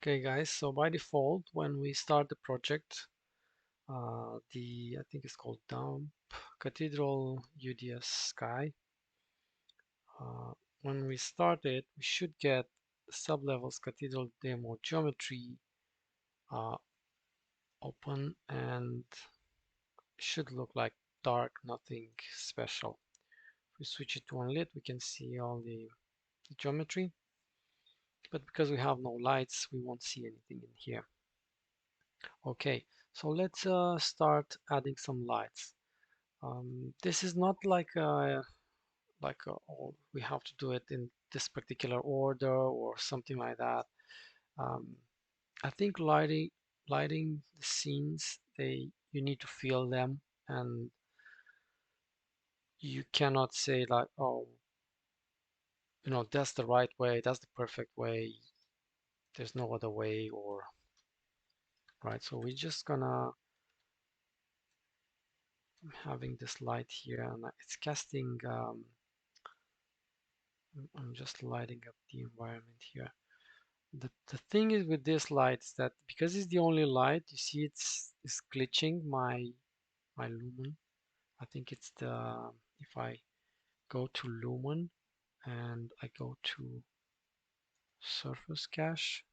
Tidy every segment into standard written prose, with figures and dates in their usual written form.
Okay guys, so by default when we start the project, I think it's called dump cathedral UDS sky. Uh, when we start it, we should get sublevels cathedral demo geometry uh, open, and should look like dark, nothing special. If we switch it to unlit, we can see all the geometry, but because we have no lights, we won't see anything in here. Okay, so let's start adding some lights. This is not we have to do it in this particular order or something like that. Um, I think lighting the scenes, you need to feel them, and you cannot say like, oh, that's the right way, that's the perfect way, there's no other way, or right. So we're just gonna having this light here, and it's casting. I'm just lighting up the environment here. The thing is with this light is that because it's the only light, you see it's glitching my lumen. I think it's if I go to lumen and I go to surface cache,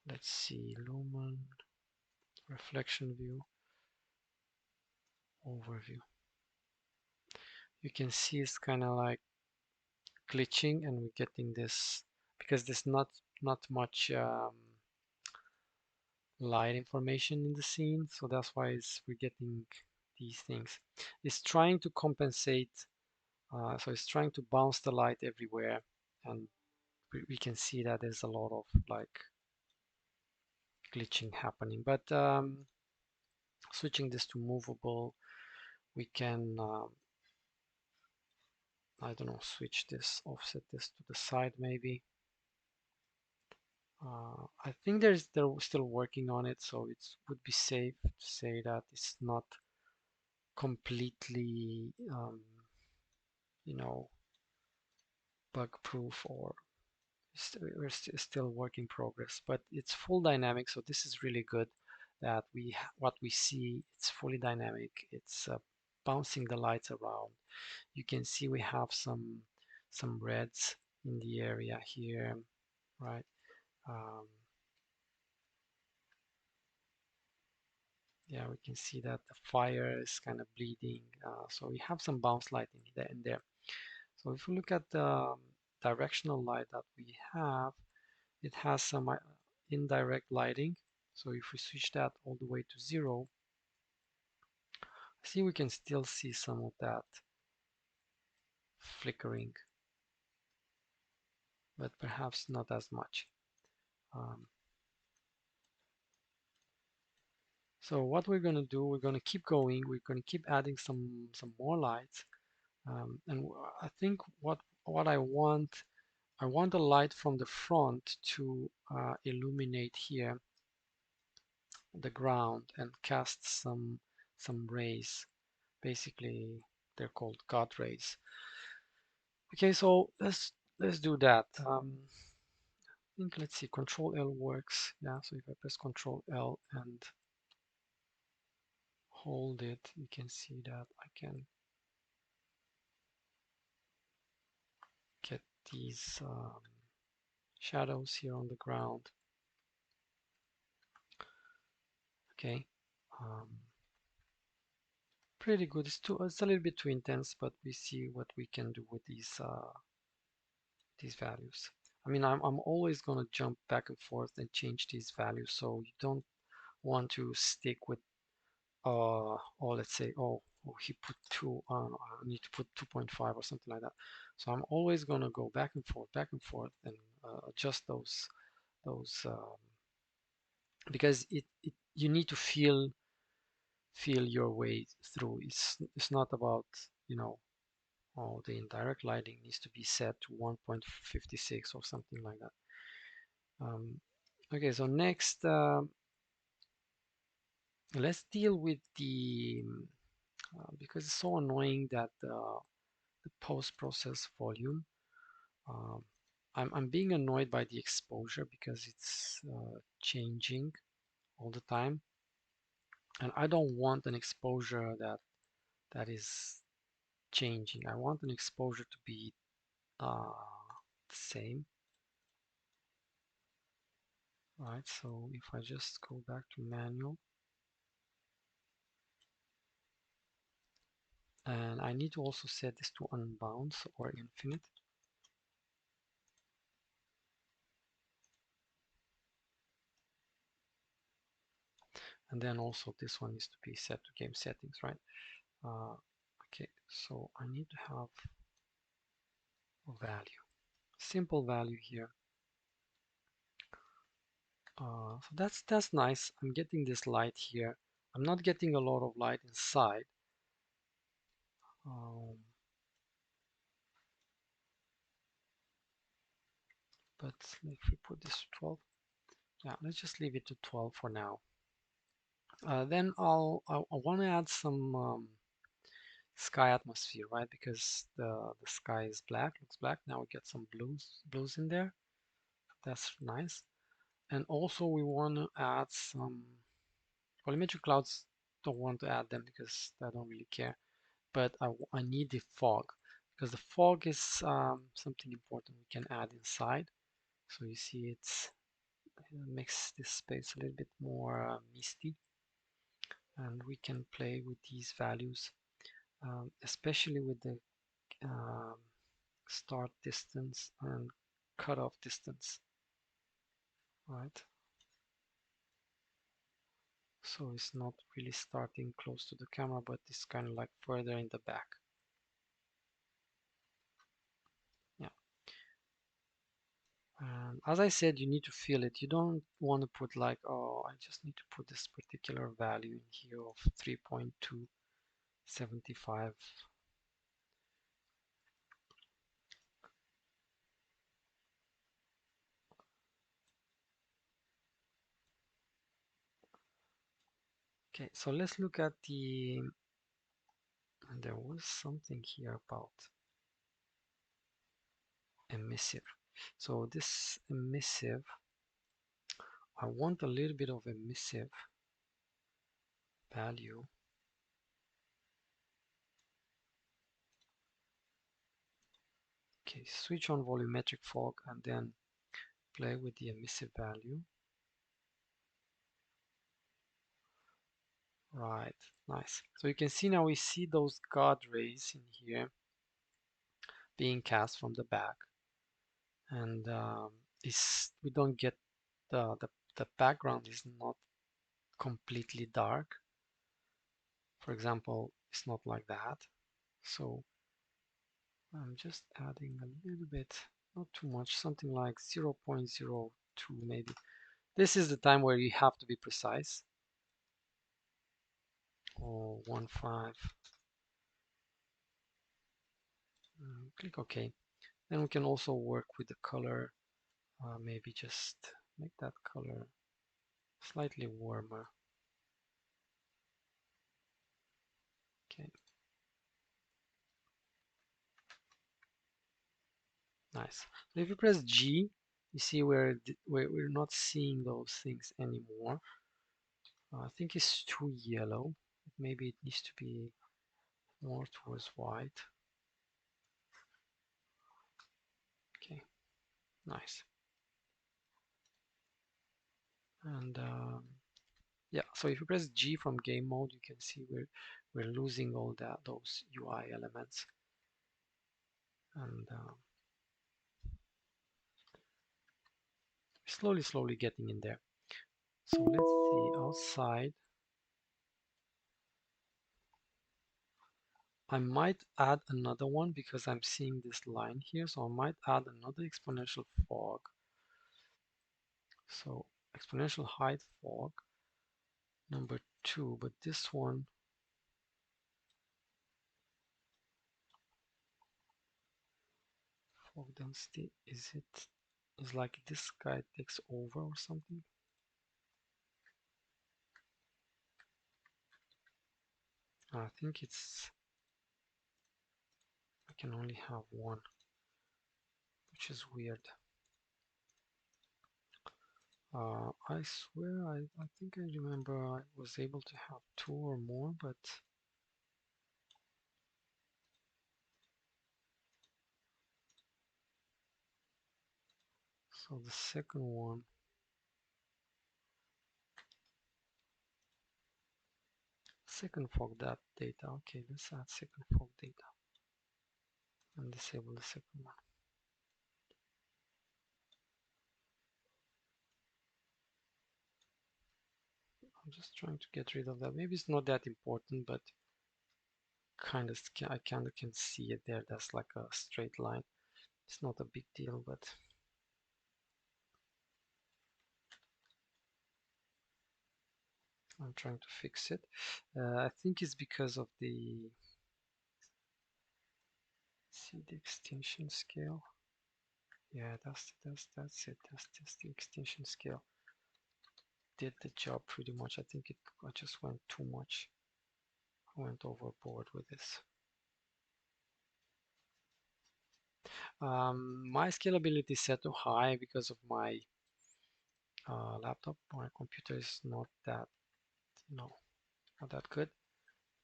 let's see, lumen, reflection view, overview. You can see it's kind of like glitching, and we're getting this because there's not much light information in the scene, so that's why we're getting these things. It's trying to compensate, so it's trying to bounce the light everywhere, and we can see that there's a lot of like glitching happening. But switching this to movable, we can I don't know, switch this, offset this to the side maybe. I think they're still working on it, so it would be safe to say that it's not completely you know bug proof, or still work in progress, but it's full dynamic, so this is really good that what we see, it's fully dynamic. It's bouncing the lights around. You can see we have some reds in the area here, right? um, yeah, we can see that the fire is kind of bleeding, so we have some bounce lighting there and there. So if we look at the directional light that we have, it has some indirect lighting. So if we switch that all the way to 0, see, we can still see some of that flickering, but perhaps not as much. Um, so what we're going to do, we're going to keep going. We're going to keep adding some more lights. And I think what I want a light from the front to illuminate here the ground and cast some rays. Basically, they're called God rays. Okay, so let's do that. I think, let's see, Control L works. Yeah, so if I press Control L and hold it, you can see that I can get these shadows here on the ground. Okay, um, pretty good. It's a little bit too intense, but we see what we can do with these values. I mean, I'm always gonna jump back and forth and change these values, so you don't want to stick with or let's say, oh, he put 2 on, I need to put 2.5 or something like that. So I'm always gonna go back and forth, and adjust those because it you need to feel your way through. It's not about, you know, oh, the indirect lighting needs to be set to 1.56 or something like that. Okay, so next, let's deal with the because it's so annoying that the post process volume. Um, I'm being annoyed by the exposure because it's changing all the time, and I don't want an exposure that is changing. I want an exposure to be the same, right? So if I just go back to manual, and I need to also set this to unbound or infinite. And then also this one needs to be set to game settings, right? Okay, so I need to have a value, simple value here. So that's nice. I'm getting this light here. I'm not getting a lot of light inside. Um, but if we put this to 12, yeah, let's just leave it to 12 for now. Then I want to add some sky atmosphere, right? Because the sky is black, looks black. Now we get some blues in there. That's nice. And also we want to add some volumetric clouds. Don't want to add them because I don't really care. But I need the fog because the fog is something important we can add inside. So you see it makes this space a little bit more misty, and we can play with these values, especially with the um, start distance and cutoff distance, right? So it's not really starting close to the camera, but it's kind of like further in the back. Yeah. And as I said, you need to feel it. You don't want to put like, oh, I just need to put this particular value in here of 3.275. Okay, so let's look at the, there was something here about emissive. So this emissive, I want a little bit of emissive value. Okay, switch on volumetric fog and then play with the emissive value. Right, nice. So you can see now we see those God rays in here being cast from the back, and we don't get the background is not completely dark. For example, it's not like that. So I'm just adding a little bit, not too much, something like 0.02 maybe. This is the time where you have to be precise. Or 1.5. Click OK. Then we can also work with the color. Maybe just make that color slightly warmer. Okay. Nice. So if you press G, you see we're not seeing those things anymore. I think it's too yellow. Maybe it needs to be more towards white. Okay, nice. And yeah, so if you press G from game mode, you can see we're losing all those UI elements, and slowly getting in there. So let's see outside. I might add another one because I'm seeing this line here, so I might add another exponential fog. So exponential height fog number 2, but this one fog density is like this guy takes over or something. I think I can only have one, which is weird. I swear, I think I remember I was able to have two or more, but so the second one, second fog that data. Okay, let's add second fog data and disable the second one. I'm just trying to get rid of that. Maybe it's not that important, but I kind of can see it there. That's like a straight line. It's not a big deal, but I'm trying to fix it. I think it's because of the, see the extinction scale. Yeah, that's it. That's the extinction scale. Did the job pretty much. I just went too much. I went overboard with this. My scalability is set to high because of my laptop. My computer is not that, not that good.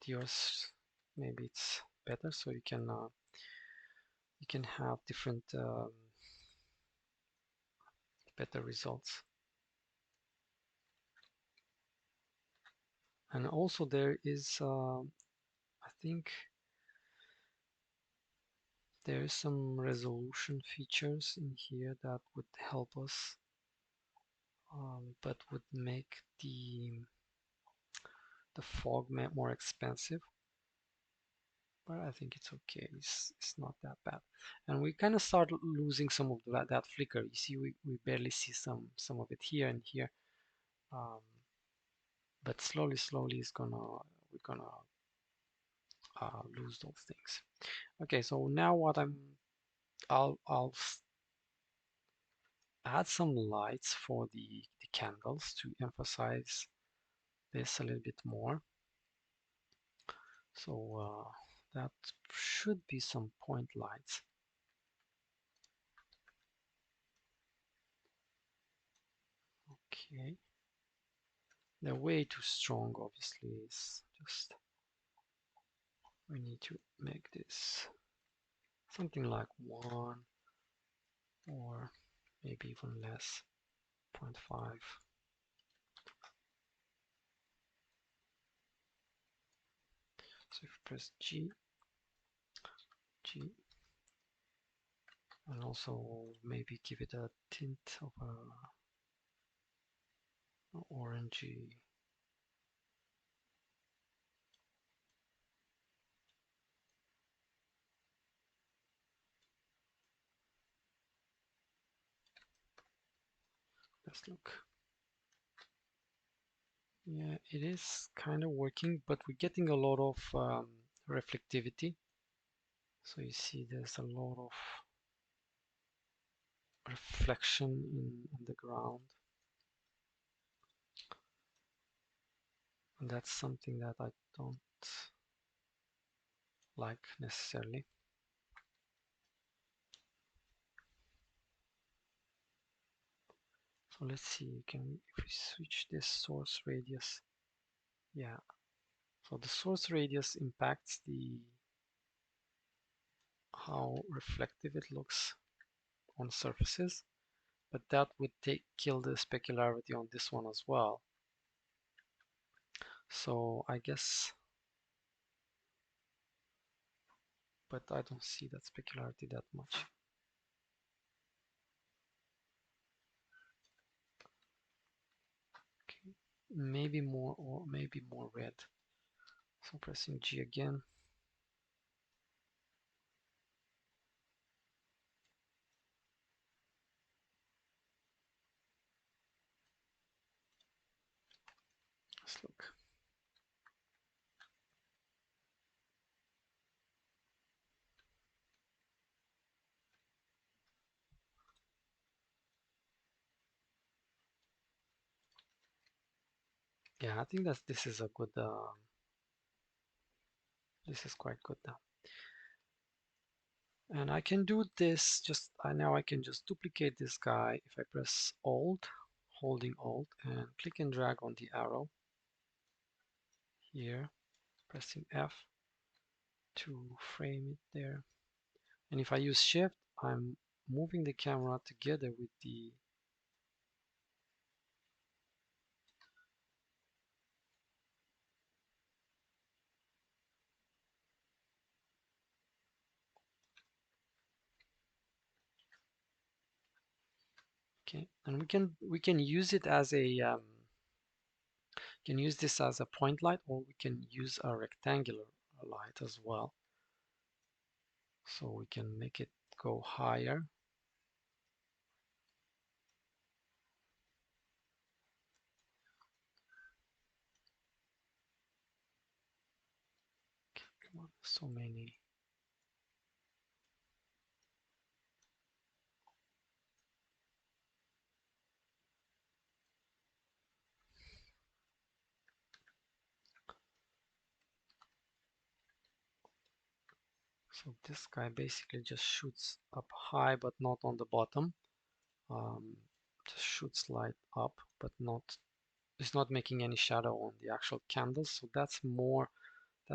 Yours, maybe it's better, so you can have different better results. And also there is, I think there is some resolution features in here that would help us, but would make the fog more expensive. But I think it's okay. It's not that bad. And we kind of start losing some of that flicker. You see, we barely see some of it here and here. Um, but slowly it's gonna we're gonna lose those things. Okay, so now what I'll add some lights for the candles to emphasize this a little bit more. So that should be some point lights. Okay, they're way too strong, obviously. It's just we need to make this something like 1 or maybe even less, 0.5. So if you press G, and also maybe give it a tint of a orangey. Let's look. Yeah, it is kind of working, but we're getting a lot of reflectivity. So you see there's a lot of reflection in the ground. And that's something that I don't like necessarily. So let's see, if we switch this source radius, yeah. So the source radius impacts how reflective it looks on surfaces, but that would kill the specularity on this one as well. So I guess, but I don't see that specularity that much. Okay, maybe more or maybe more red. So pressing G again. Let's look. Yeah, I think that this is a good. This is quite good now. And I can do this. Now I can just duplicate this guy. If I press Alt, holding Alt and click and drag on the arrow here, pressing F to frame it there. And if I use Shift, I'm moving the camera together with the okay, and we can use it as a can use this as a point light, or we can use a rectangular light as well. So we can make it go higher. Okay, come on, so many. So this guy basically just shoots up high, but not on the bottom. Just shoots light up, but not, it's not making any shadow on the actual candles. So that's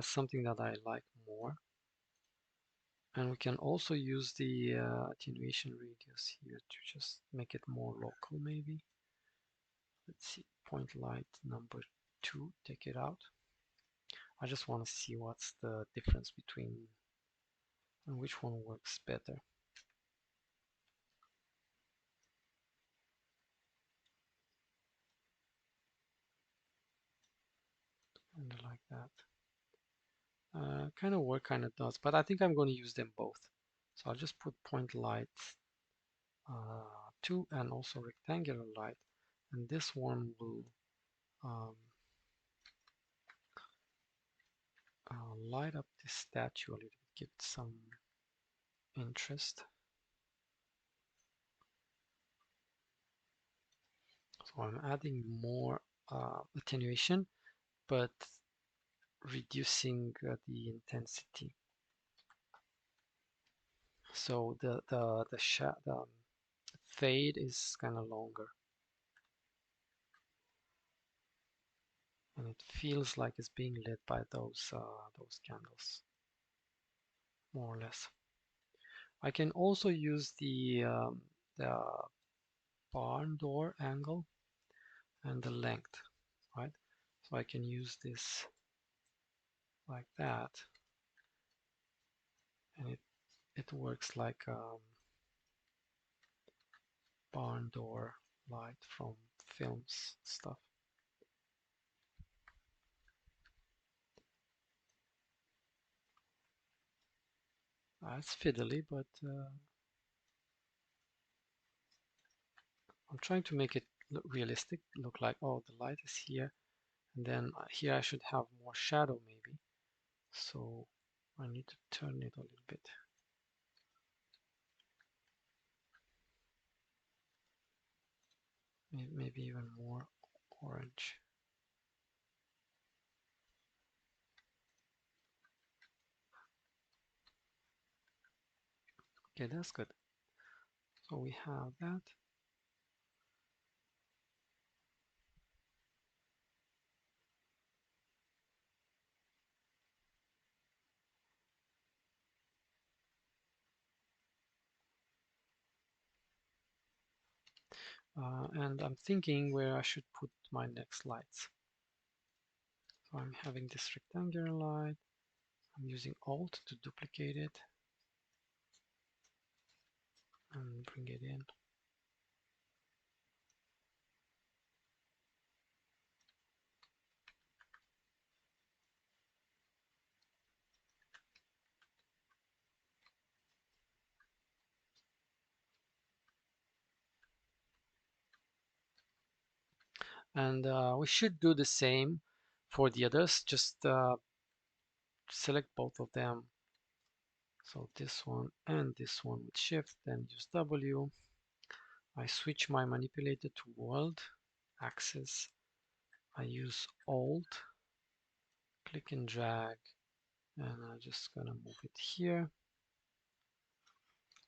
something that I like more. And we can also use the attenuation radius here to just make it more local maybe. Let's see, point light number 2, take it out. I just want to see what's the difference between and which one works better. And like that. Kind of work, kind of does, but I think I'm going to use them both. So I'll just put point light 2 and also rectangular light, and this one will um, light up this statue a little bit, give it some interest. So I'm adding more attenuation, but reducing the intensity. So the fade is kind of longer, and it feels like it's being lit by those candles, more or less. I can also use the barn door angle and the length, right? So I can use this like that, and it works like barn door light from films stuff. It's fiddly, but I'm trying to make it look realistic, look like, oh, the light is here, and then here I should have more shadow maybe. So I need to turn it a little bit. Maybe even more orange. Okay, that's good. So we have that. And I'm thinking where I should put my next lights. So I'm having this rectangular light. I'm using Alt to duplicate it and bring it in. And we should do the same for the others. Just select both of them. So this one and this one with Shift, then use W. I switch my manipulator to world axis. I use Alt, click and drag, and I'm just gonna move it here.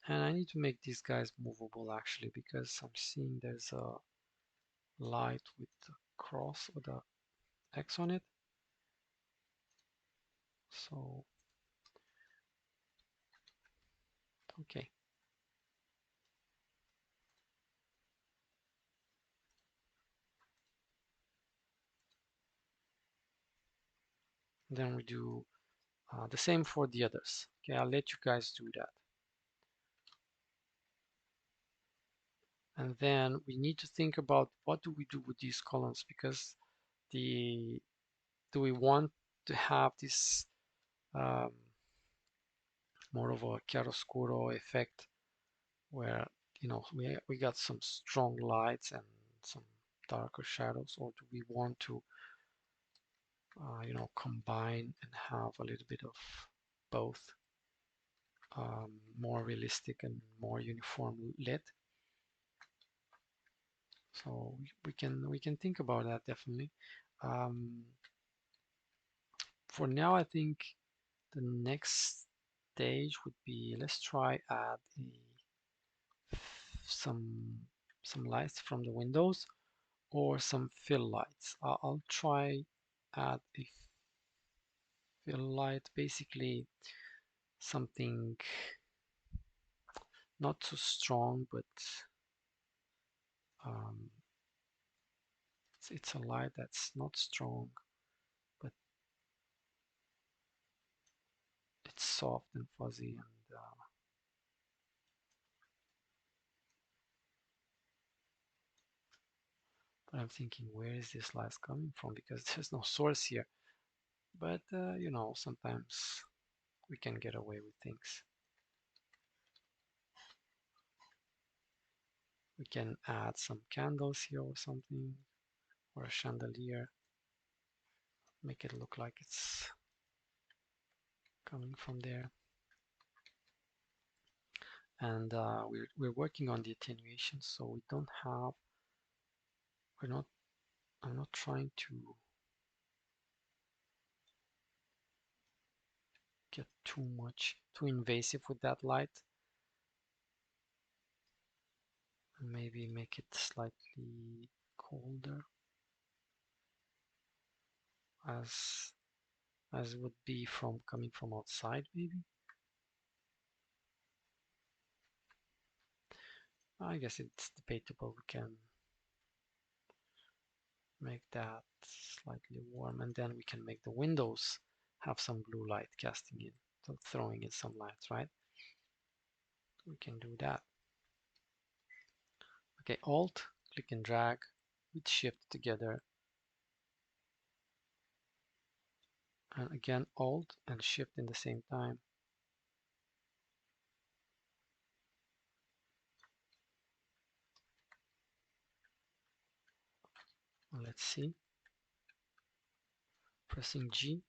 And I need to make these guys movable actually, because I'm seeing there's a light with the cross or the X on it. So, okay. Then we do the same for the others. Okay, I'll let you guys do that. And then we need to think about what do we do with these columns, because do we want to have this um, more of a chiaroscuro effect where we got some strong lights and some darker shadows, or do we want to combine and have a little bit of both, more realistic and more uniform lit? So we can think about that definitely. Um, for now, I think the next stage would be, let's try add some some lights from the windows or some fill lights. I'll try add a fill light, basically something not too strong, but um, it's a light that's not strong, but it's soft and fuzzy. And but I'm thinking, where is this light coming from? Because there's no source here. But sometimes we can get away with things. We can add some candles here or something, or a chandelier. Make it look like it's coming from there. And we're working on the attenuation, so we don't have, we're not, I'm not trying to get too invasive with that light. Maybe make it slightly colder, as it would be from coming from outside, maybe. I guess it's debatable. We can make that slightly warm, and then we can make the windows have some blue light casting in, so throwing in some lights, right? We can do that. Okay, Alt, click and drag with Shift together, and again Alt and Shift in the same time. Let's see, pressing G.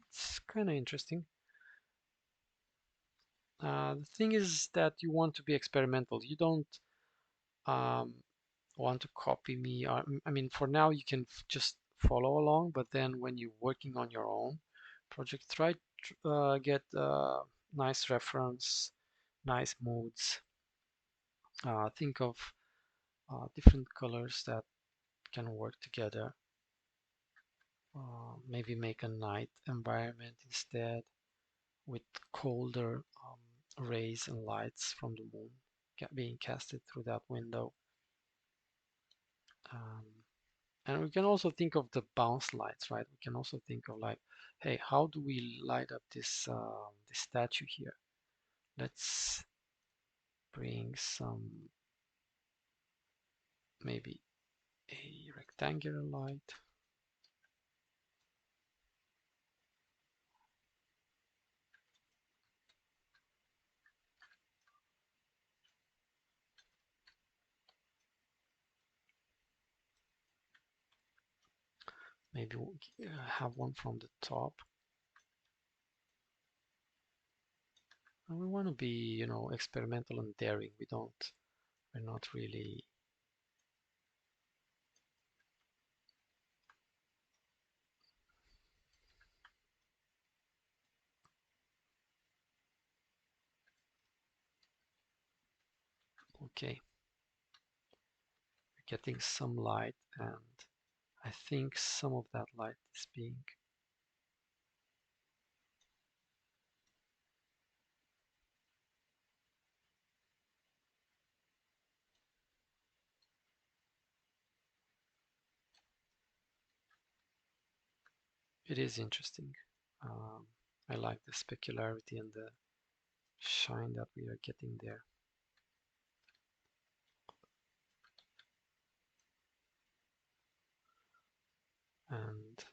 It's kind of interesting. The thing is that you want to be experimental. You don't um, want to copy me. I mean, for now you can just follow along, but then when you're working on your own project, try to get nice reference, nice moods. Think of different colors that can work together. Maybe make a night environment instead, with colder rays and lights from the moon being casted through that window. Um, and we can also think of the bounce lights, right? We can also think of like, hey, how do we light up this statue here? Let's bring some, maybe a rectangular light. Maybe we'll have one from the top. And we want to be, experimental and daring. We're not really Okay, we're getting some light, and I think some of that light is being it is interesting. Um, I like the specularity and the shine that we are getting there. And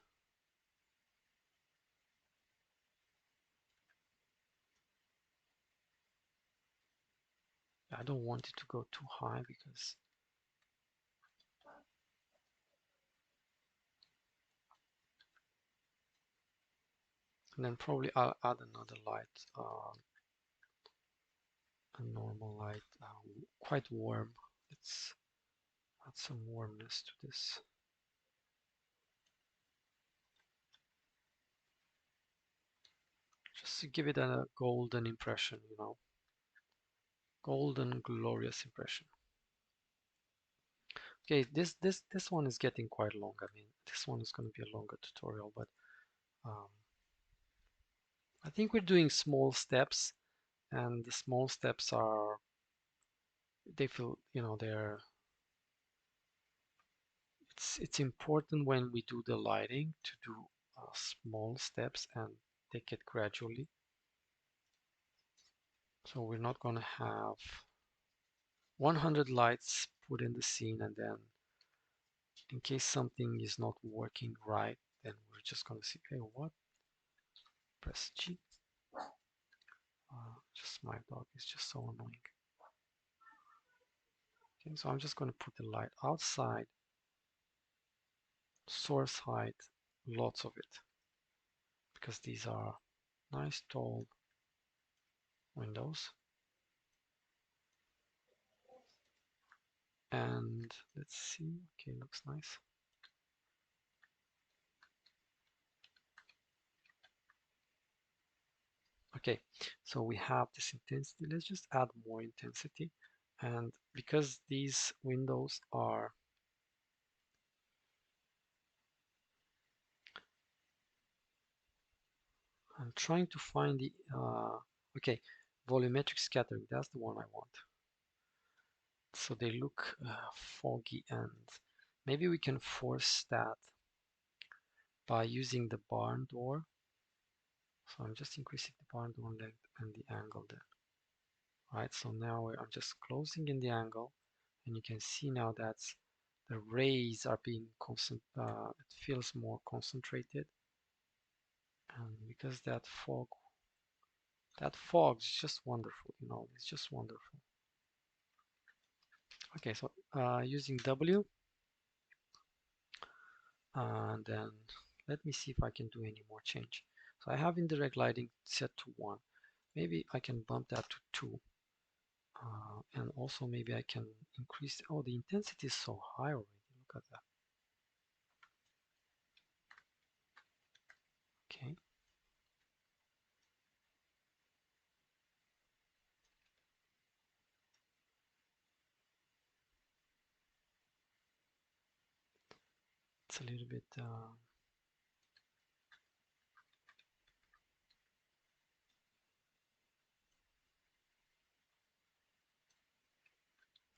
I don't want it to go too high because and then probably I'll add another light, a normal light, quite warm. Let's add some warmness to this. Just to give it a golden impression, you know, golden, glorious impression. Okay, this one is getting quite long. I mean, this one is going to be a longer tutorial, but um, I think we're doing small steps, and the small steps are they feel, you know, it's important when we do the lighting to do small steps and take it gradually. So we're not going to have 100 lights put in the scene, and then in case something is not working right, then we're just going to see, hey, what? Press G. Just my dog is just so annoying. Okay, so I'm just going to put the light outside, source height, lots of it, because these are nice tall windows. And let's see, okay, looks nice. Okay, so we have this intensity. Let's just add more intensity. And because these windows are, I'm trying to find the, okay, volumetric scattering. That's the one I want. So they look foggy, and maybe we can force that by using the barn door. So I'm just increasing the barn door length and the angle then. Right, so now I'm just closing in the angle, and you can see now that the rays are being constant, it feels more concentrated. And because that fog is just wonderful, you know, it's just wonderful. Okay, so using W, and then let me see if I can do any more change. So I have indirect lighting set to 1. Maybe I can bump that to 2. And also maybe I can increase, oh, the intensity is so high already. Look at that. Okay. It's a little bit,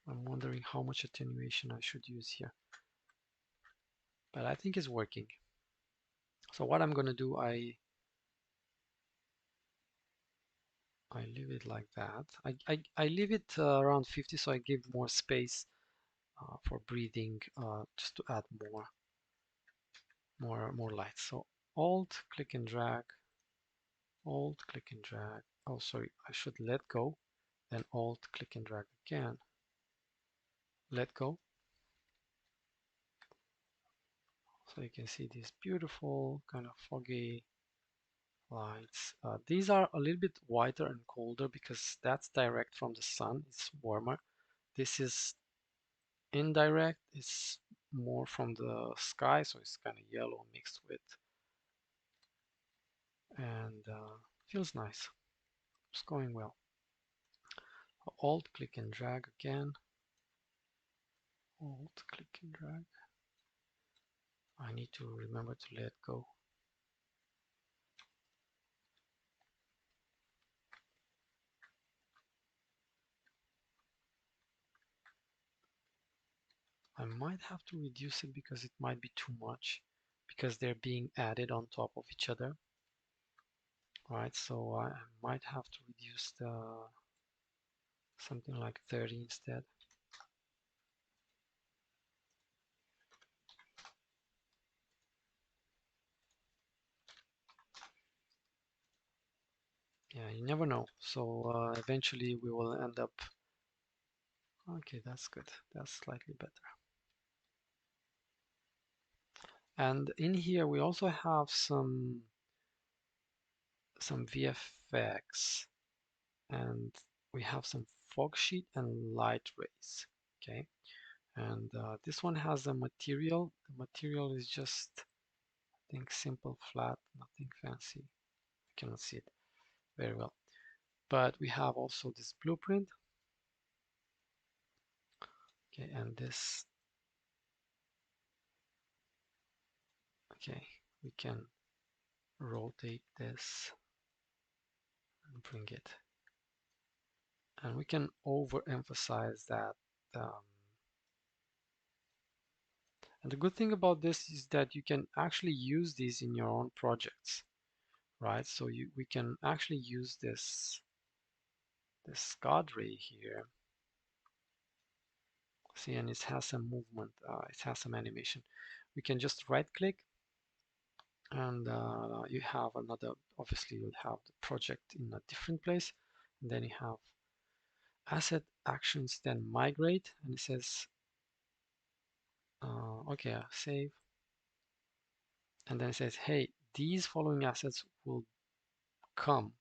I'm wondering how much attenuation I should use here. But I think it's working. So what I'm going to do, I leave it like that. I leave it around 50, so I give more space for breathing, just to add more light. So Alt, click and drag, Alt, click and drag. Oh, sorry, I should let go, then Alt, click and drag again. Let go. So you can see these beautiful kind of foggy lights. These are a little bit whiter and colder because that's direct from the sun. It's warmer. This is indirect. It's more from the sky, so it's kind of yellow mixed with, and feels nice. It's going well. Alt, click and drag again. Alt, click and drag. I need to remember to let go. I might have to reduce it because it might be too much because they're being added on top of each other. Right, so I might have to reduce the something like 30 instead. Yeah, you never know. So eventually we will end up. Okay, that's good. That's slightly better. And in here we also have some VFX, and we have some fog sheet and light rays. Okay, and this one has a material. The material is just, I think, simple, flat, nothing fancy. I cannot see it very well. But we have also this blueprint. Okay, and this. Okay, we can rotate this and bring it. And we can overemphasize that. Um, and the good thing about this is that you can actually use these in your own projects, right? So we can actually use this God ray here. See, and it has some movement, it has some animation. We can just right click and you have another, obviously you'll have the project in a different place. And then you have asset actions, then migrate, and it says, okay, save. And then it says, hey, these following assets will come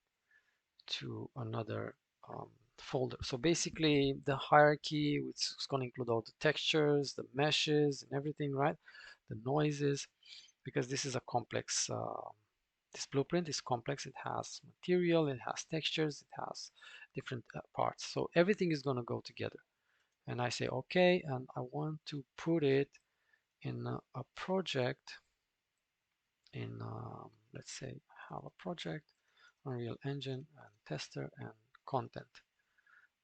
to another folder. So basically the hierarchy, which is going to include all the textures, the meshes and everything, right? The noises, because this is a complex, this blueprint is complex. It has material, it has textures, it has different parts. So everything is going to go together. And I say, okay, and I want to put it in a project in, let's say, I have a project, Unreal Engine and tester and content.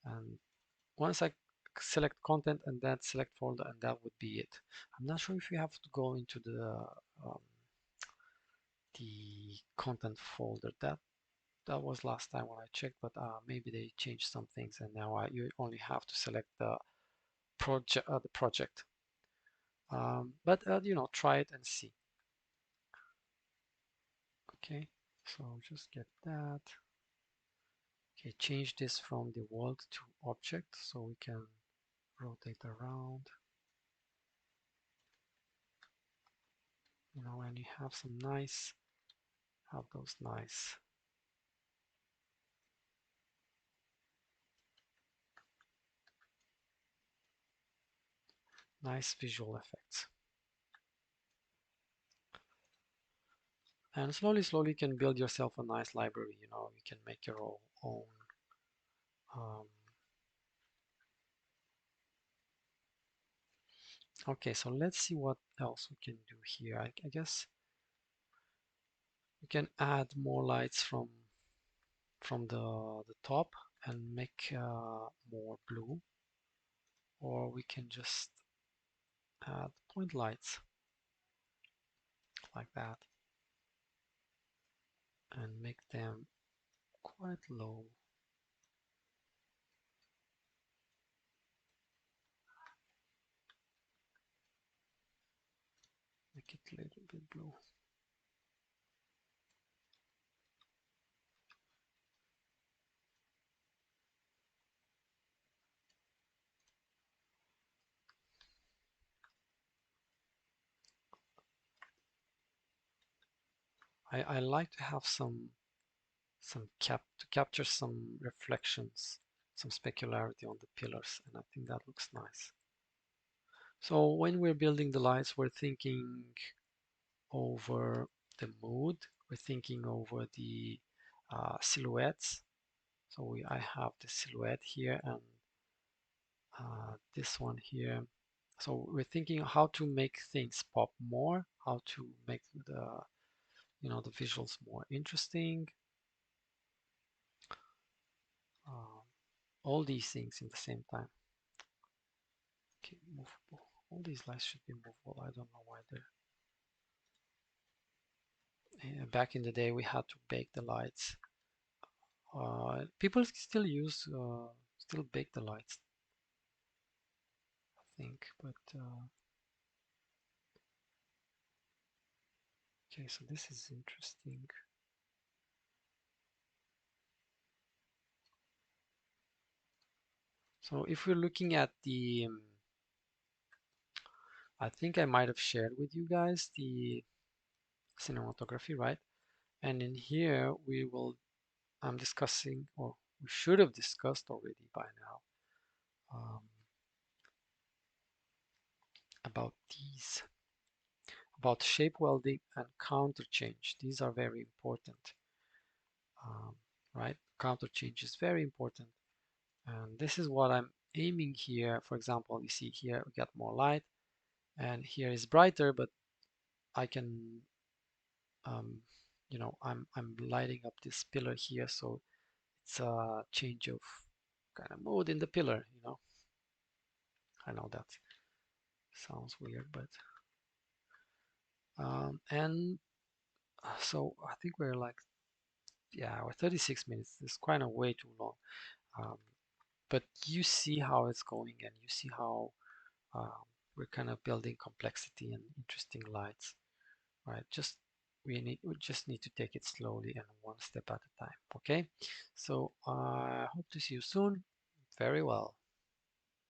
And once I select content and then select folder, and that would be it. I'm not sure if you have to go into um, the content folder. That was last time when I checked, but maybe they changed some things, and now you only have to select the project. But you know, try it and see. Okay, so just get that. Okay, change this from the world to object so we can rotate around. You know, and you have some nice, have those nice visual effects. And slowly, slowly you can build yourself a nice library. You know, you can make your own um, okay, so let's see what else we can do here. I guess we can add more lights from the top and make more blue, or we can just add point lights like that and make them quite low. Make it a little bit blue. I like to have some to capture some reflections, some specularity on the pillars, and I think that looks nice. So when we're building the lights, we're thinking over the mood, we're thinking over the silhouettes, So I have the silhouette here and this one here. So we're thinking how to make things pop more, how to make the the visuals more interesting. Um, all these things in the same time. Okay, movable. All these lights should be movable. I don't know why they're. Back in the day, we had to bake the lights. People still still bake the lights, I think. But okay, so this is interesting. So if we're looking at I think I might have shared with you guys the cinematography, right? And in here I'm discussing, or we should have discussed already by now, about about shape welding and counter change. These are very important, um, right? Counter change is very important. And this is what I'm aiming here. For example, you see here we got more light and here is brighter, but I can, um, I'm lighting up this pillar here. So it's a change of kind of mode in the pillar, I know that sounds weird, but and so I think we're like, yeah, we're 36 minutes. It's kind of way too long. Um, but you see how it's going, and you see how um, we're kind of building complexity and interesting lights, right? We just need to take it slowly and one step at a time. Okay, so I hope to see you soon. Very well.